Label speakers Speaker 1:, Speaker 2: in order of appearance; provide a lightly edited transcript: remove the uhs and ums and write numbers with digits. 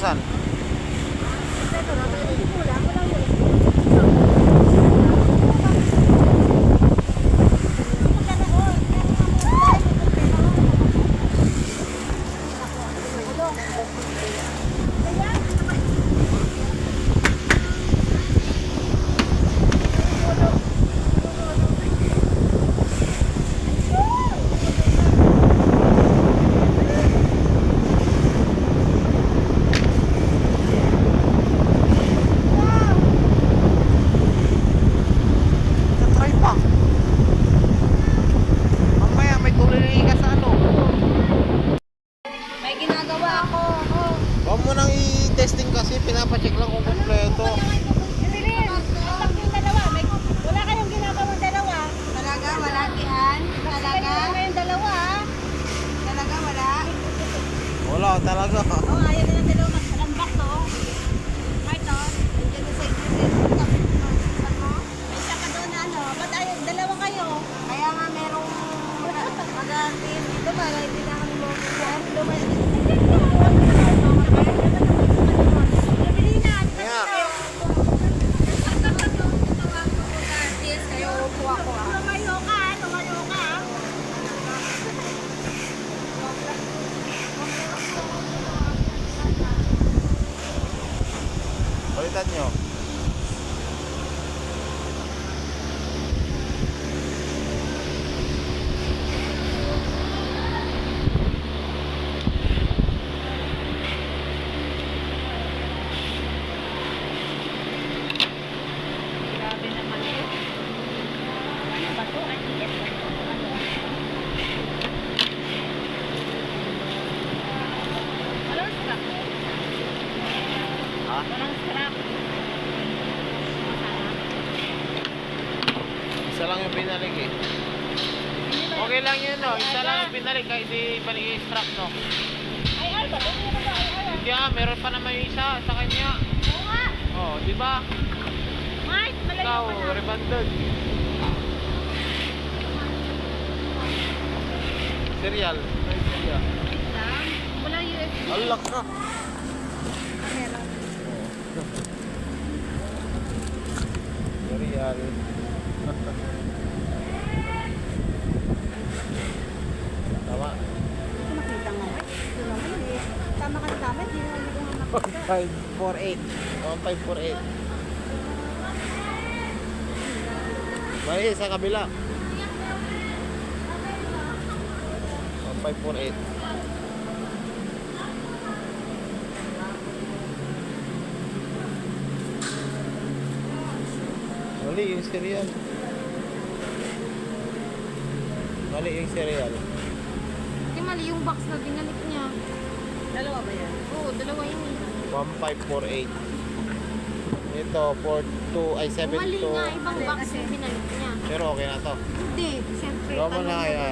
Speaker 1: Saan? Huwag mo nang i-testing kasi pinapacheck lang kung kompleto.
Speaker 2: Wala kayong ginagawang dalawa.
Speaker 3: Talaga, wala kihan. Talaga,
Speaker 2: Wala kayong dalawa.
Speaker 3: talaga, wala.
Speaker 1: Wala talaga.
Speaker 2: Oh, ayaw na ng dalawa mag-unbox to. Right on.
Speaker 3: Nandiyan na sa inyo. Saan mo?
Speaker 2: May isa ka doon ano. Ba't ayaw? Dalawa kayo.
Speaker 3: Kaya nga merong mag-aartin dito para hindi na kami mabubuhan.
Speaker 1: Kaya,
Speaker 3: Kayo upo ako ah.
Speaker 2: Tumayo ka, tumayo ka.
Speaker 1: balitan nyo.
Speaker 2: Grabe naman ito. Ano ba ito? Walang scrap.
Speaker 1: Ha?
Speaker 2: Walang scrap.
Speaker 1: Isa lang yung binalik eh. Okay lang yun no. Isa lang yung binalik kahit di balik yung strap no.
Speaker 2: Ay, ay, ba? Ano ba? Ay, ay.
Speaker 1: Hindi meron pa naman yung isa sa kanya.
Speaker 2: Oo nga.
Speaker 1: Oh, di ba?
Speaker 2: Mike, malayo
Speaker 1: Ikaw,
Speaker 2: ka na.
Speaker 1: rebanded. Serial. May serial.
Speaker 2: Wait lang. Wala USB.
Speaker 1: Alak ka.
Speaker 2: Meron.
Speaker 1: Serial. Tama.
Speaker 3: Nakita nga. Ito naman eh. Tama ka tama. Hindi naman ko nga makita.
Speaker 1: 1548. 1548. Mali, sa kabila. 1548. Mali yung serial. Mali yung serial.
Speaker 3: Hindi mali yung box na binalik niya.
Speaker 2: Dalawa ba yan?
Speaker 3: Oo, dalawa yun eh.
Speaker 1: 1548. Ito, 42, ay 72.
Speaker 3: Mali nga, ibang box yung binalik niya.
Speaker 1: Pero okay na to.
Speaker 3: Hindi, siyempre.
Speaker 1: Gawa mo na kaya.